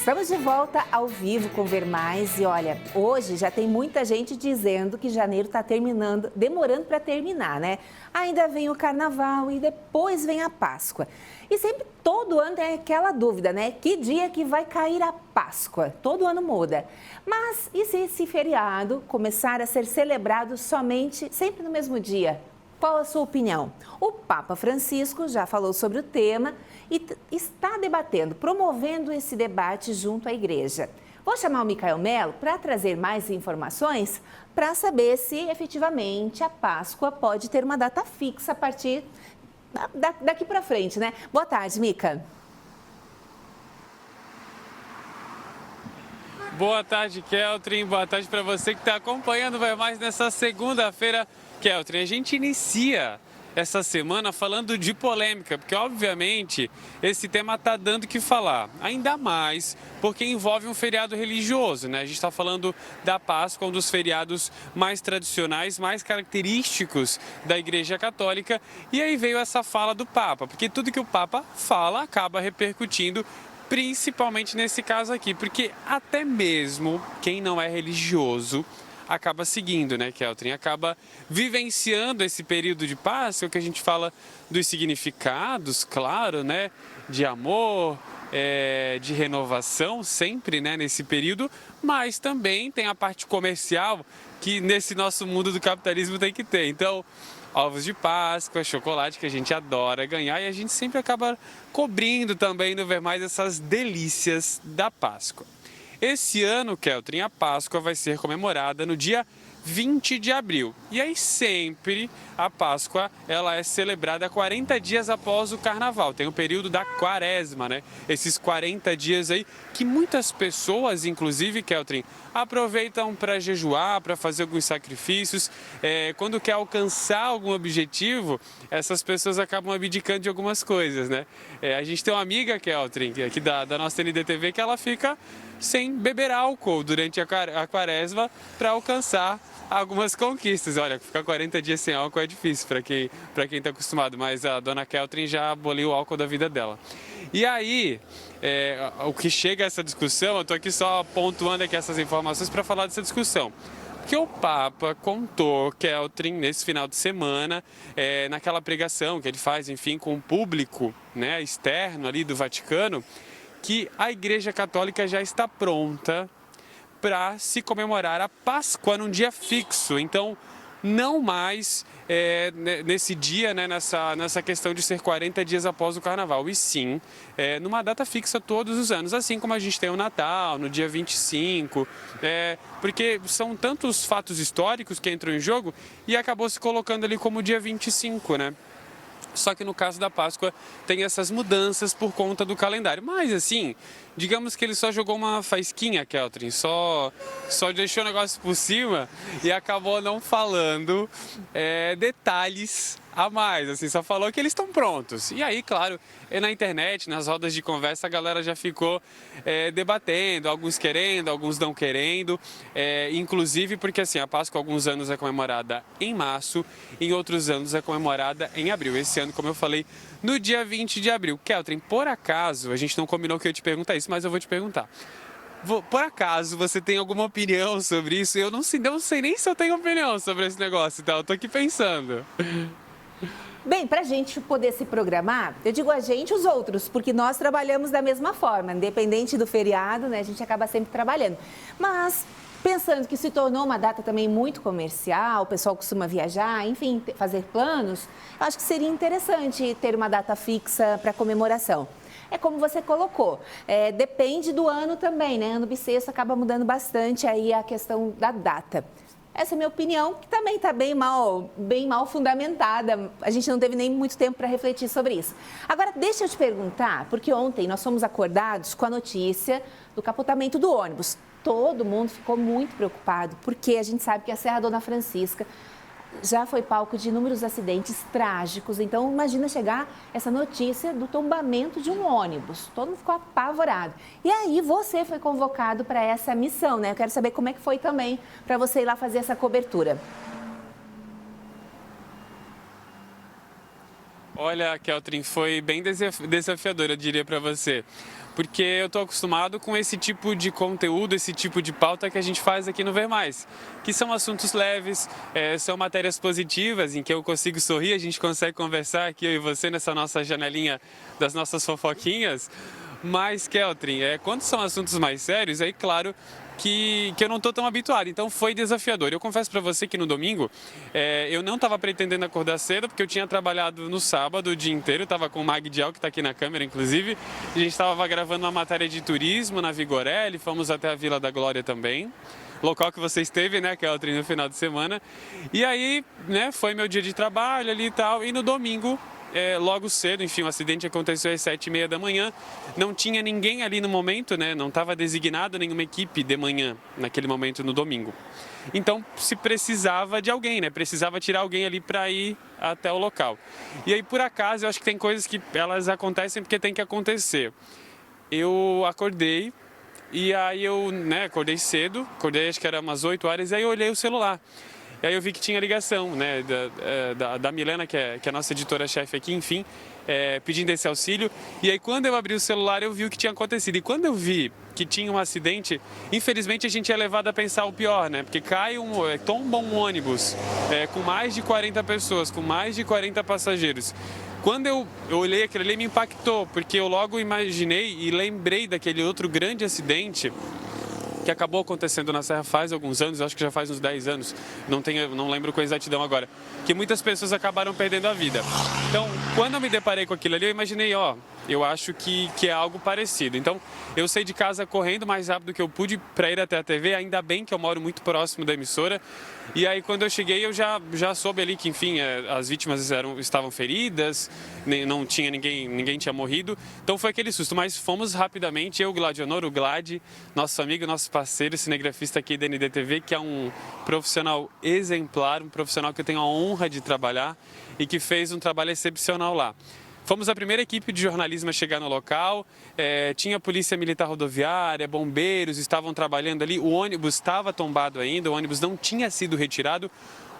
Estamos de volta ao vivo com Ver Mais e olha, hoje já tem muita gente dizendo que janeiro está terminando, demorando para terminar, né? Ainda vem o carnaval e depois vem a Páscoa. E sempre, todo ano tem aquela dúvida, né? Que dia que vai cair a Páscoa? Todo ano muda. Mas e se esse feriado começar a ser celebrado somente, sempre no mesmo dia? Qual a sua opinião? O Papa Francisco já falou sobre o tema e está debatendo, promovendo esse debate junto à igreja. Vou chamar o Micael Melo para trazer mais informações para saber se efetivamente a Páscoa pode ter uma data fixa a partir daqui para frente, né? Boa tarde, Mica. Boa tarde, Keltrin. Boa tarde para você que está acompanhando Vai Mais nessa segunda-feira. Keltrin, a gente inicia essa semana falando de polêmica, porque obviamente esse tema está dando o que falar, ainda mais porque envolve um feriado religioso, né? A gente está falando da Páscoa, um dos feriados mais tradicionais, mais característicos da Igreja Católica, e aí veio essa fala do Papa, porque tudo que o Papa fala acaba repercutindo, principalmente nesse caso aqui, porque até mesmo quem não é religioso acaba seguindo, né, Keltrin? Acaba vivenciando esse período de Páscoa, que a gente fala dos significados, claro, né, de amor, de renovação, sempre, né, nesse período, mas também tem a parte comercial que nesse nosso mundo do capitalismo tem que ter. Então, ovos de Páscoa, chocolate que a gente adora ganhar e a gente sempre acaba cobrindo também no Ver Mais essas delícias da Páscoa. Esse ano, Keltrin, a Páscoa vai ser comemorada no dia 20 de abril. E aí sempre a Páscoa ela é celebrada 40 dias após o Carnaval. Tem o período da Quaresma, né? Esses 40 dias aí que muitas pessoas, inclusive, Keltrin, aproveitam para jejuar, para fazer alguns sacrifícios. Quando quer alcançar algum objetivo, essas pessoas acabam abdicando de algumas coisas, né? A gente tem uma amiga, Keltrin, aqui da nossa NDTV, que ela fica sem beber álcool durante a Quaresma para alcançar algumas conquistas. Olha, ficar 40 dias sem álcool é difícil para quem está acostumado, mas a dona Keltrin já aboliu o álcool da vida dela. E aí, o que chega a essa discussão, eu estou aqui só pontuando aqui essas informações para falar dessa discussão. Porque o Papa contou, Keltrin, nesse final de semana, naquela pregação que ele faz, enfim, com o público, né, externo ali do Vaticano, que a Igreja Católica já está pronta para se comemorar a Páscoa num dia fixo. Então, não mais nesse dia, né, nessa questão de ser 40 dias após o Carnaval, e sim numa data fixa todos os anos, assim como a gente tem o Natal, no dia 25, porque são tantos fatos históricos que entram em jogo e acabou se colocando ali como dia 25, né? Só que no caso da Páscoa tem essas mudanças por conta do calendário. Mas assim, digamos que ele só jogou uma faísquinha, Keltrin, só deixou o negócio por cima e acabou não falando detalhes a mais, assim, só falou que eles estão prontos. E aí, claro, na internet, nas rodas de conversa, a galera já ficou debatendo, alguns querendo, alguns não querendo, inclusive porque assim, a Páscoa alguns anos é comemorada em março, em outros anos é comemorada em abril. Esse ano, como eu falei, no dia 20 de abril. Keltrin, por acaso, a gente não combinou que eu ia te perguntar isso, mas eu vou te perguntar. Por acaso você tem alguma opinião sobre isso? Eu não sei nem se eu tenho opinião sobre esse negócio, tá? Eu tô aqui pensando. Bem, para a gente poder se programar, eu digo a gente e os outros, porque nós trabalhamos da mesma forma, independente do feriado, né? A gente acaba sempre trabalhando. Mas, pensando que se tornou uma data também muito comercial, o pessoal costuma viajar, enfim, fazer planos, eu acho que seria interessante ter uma data fixa para comemoração. É como você colocou, depende do ano também, né? Ano bissexto acaba mudando bastante aí a questão da data. Essa é a minha opinião, que também está bem mal fundamentada. A gente não teve nem muito tempo para refletir sobre isso. Agora, deixa eu te perguntar, porque ontem nós fomos acordados com a notícia do capotamento do ônibus. Todo mundo ficou muito preocupado, porque a gente sabe que a Serra Dona Francisca já foi palco de inúmeros acidentes trágicos. Então, imagina chegar essa notícia do tombamento de um ônibus. Todo mundo ficou apavorado. E aí, você foi convocado para essa missão, né? Eu quero saber como é que foi também para você ir lá fazer essa cobertura. Olha, Keltrin, foi bem desafiador, eu diria para você, porque eu estou acostumado com esse tipo de conteúdo, esse tipo de pauta que a gente faz aqui no Ver Mais, que são assuntos leves, são matérias positivas em que eu consigo sorrir, a gente consegue conversar aqui, eu e você, nessa nossa janelinha das nossas fofoquinhas. Mas, Keltrin, quando são assuntos mais sérios, aí claro que eu não estou tão habituado, então foi desafiador. Eu confesso para você que no domingo eu não estava pretendendo acordar cedo, porque eu tinha trabalhado no sábado o dia inteiro, estava com o Magdiel, que está aqui na câmera, inclusive. A gente estava gravando uma matéria de turismo na Vigorelli, fomos até a Vila da Glória também. Local que você esteve, né, Keltrin, no final de semana. E aí, né, foi meu dia de trabalho ali e tal, e no domingo... logo cedo, enfim, o acidente aconteceu às 7h30 da manhã, não tinha ninguém ali no momento, né? Não estava designado nenhuma equipe de manhã, naquele momento, no domingo. Então, se precisava de alguém, né? Precisava tirar alguém ali para ir até o local. E aí, por acaso, eu acho que tem coisas que elas acontecem porque tem que acontecer. Eu acordei e aí eu, né, acordei cedo, acordei acho que era umas 8 horas, e aí eu olhei o celular. E aí eu vi que tinha ligação, né, da Milena, que é a nossa editora-chefe aqui, enfim, pedindo esse auxílio. E aí quando eu abri o celular eu vi o que tinha acontecido. E quando eu vi que tinha um acidente, infelizmente a gente é levado a pensar o pior, né? Porque tomba um ônibus com mais de 40 pessoas, com mais de 40 passageiros. Quando eu olhei aquilo ali, me impactou, porque eu logo imaginei e lembrei daquele outro grande acidente que acabou acontecendo na Serra faz alguns anos, acho que já faz uns 10 anos, não lembro com exatidão agora, que muitas pessoas acabaram perdendo a vida. Então, quando eu me deparei com aquilo ali, eu imaginei, eu acho que é algo parecido. Então, eu saí de casa correndo o mais rápido que eu pude para ir até a TV, ainda bem que eu moro muito próximo da emissora. E aí, quando eu cheguei, eu já soube ali que, enfim, as vítimas estavam feridas, não tinha ninguém tinha morrido. Então, foi aquele susto, mas fomos rapidamente, eu, Gladionor, o Glad, nosso amigo, nosso parceiro, cinegrafista aqui da NDTV, que é um profissional exemplar, um profissional que eu tenho a honra de trabalhar e que fez um trabalho excepcional lá. Fomos a primeira equipe de jornalismo a chegar no local, tinha polícia militar rodoviária, bombeiros estavam trabalhando ali, o ônibus estava tombado ainda, o ônibus não tinha sido retirado,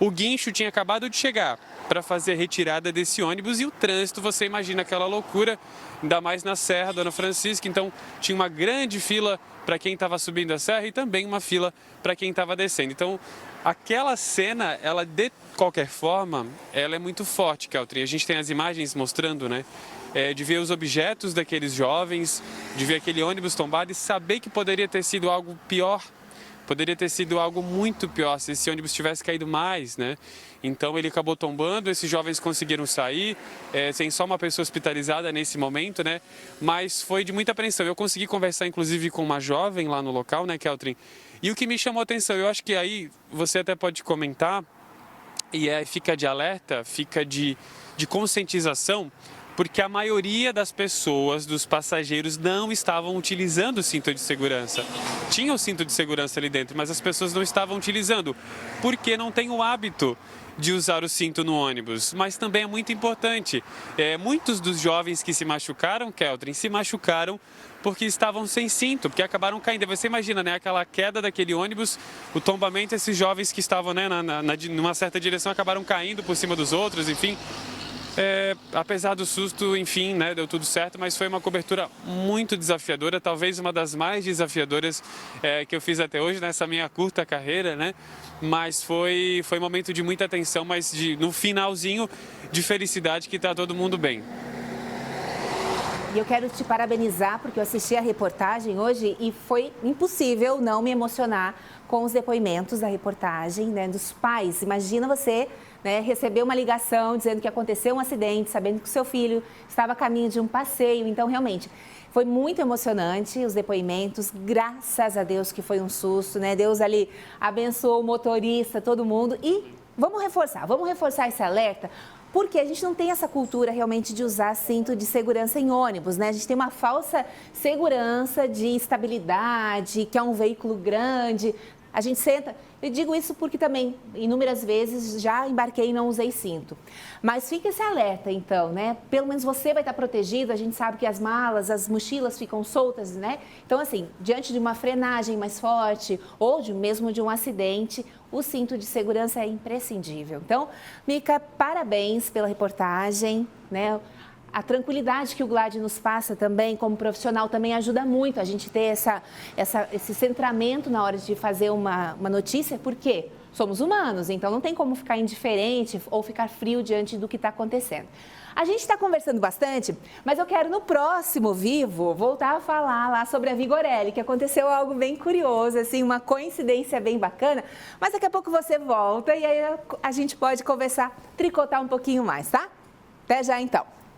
o guincho tinha acabado de chegar para fazer a retirada desse ônibus e o trânsito, você imagina aquela loucura, ainda mais na Serra, Dona Francisca, então tinha uma grande fila para quem estava subindo a serra e também uma fila para quem estava descendo. Então, aquela cena, ela de qualquer forma, ela é muito forte, Keltrin. A gente tem as imagens mostrando, né? De ver os objetos daqueles jovens, de ver aquele ônibus tombado e saber que poderia ter sido algo pior. Poderia ter sido algo muito pior se esse ônibus tivesse caído mais, né? Então ele acabou tombando, esses jovens conseguiram sair, sem só uma pessoa hospitalizada nesse momento, né? Mas foi de muita apreensão. Eu consegui conversar, inclusive, com uma jovem lá no local, né, Keltrin? E o que me chamou a atenção, eu acho que aí você até pode comentar, e fica de alerta, fica de conscientização, porque a maioria das pessoas, dos passageiros, não estavam utilizando o cinto de segurança. Tinha o cinto de segurança ali dentro, mas as pessoas não estavam utilizando, porque não tem o hábito de usar o cinto no ônibus. Mas também é muito importante, muitos dos jovens que se machucaram, Keltrin, se machucaram porque estavam sem cinto, porque acabaram caindo. Você imagina, né, aquela queda daquele ônibus, o tombamento, esses jovens que estavam, né, numa certa direção acabaram caindo por cima dos outros, enfim. Apesar do susto, enfim, né, deu tudo certo, mas foi uma cobertura muito desafiadora, talvez uma das mais desafiadoras que eu fiz até hoje nessa minha curta carreira, né? Mas foi um momento de muita tensão, mas no finalzinho de felicidade que está todo mundo bem. E eu quero te parabenizar porque eu assisti a reportagem hoje e foi impossível não me emocionar com os depoimentos da reportagem, né, dos pais. Imagina você, né, receber uma ligação dizendo que aconteceu um acidente, sabendo que o seu filho estava a caminho de um passeio. Então, realmente, foi muito emocionante os depoimentos. Graças a Deus que foi um susto, né? Deus ali abençoou o motorista, todo mundo. E vamos reforçar esse alerta. Porque a gente não tem essa cultura realmente de usar cinto de segurança em ônibus, né? A gente tem uma falsa segurança de estabilidade, que é um veículo grande. a gente senta. Eu digo isso porque também, inúmeras vezes, já embarquei e não usei cinto. Mas fica esse alerta, então, né? Pelo menos você vai estar protegido, a gente sabe que as malas, as mochilas ficam soltas, né? Então, assim, diante de uma frenagem mais forte ou mesmo de um acidente, o cinto de segurança é imprescindível. Então, Mica, parabéns pela reportagem, né? A tranquilidade que o GLAD nos passa também, como profissional, também ajuda muito a gente ter esse centramento na hora de fazer uma notícia, porque somos humanos, então não tem como ficar indiferente ou ficar frio diante do que está acontecendo. A gente está conversando bastante, mas eu quero no próximo Vivo voltar a falar lá sobre a Vigorelli, que aconteceu algo bem curioso, assim, uma coincidência bem bacana, mas daqui a pouco você volta e aí a gente pode conversar, tricotar um pouquinho mais, tá? Até já então.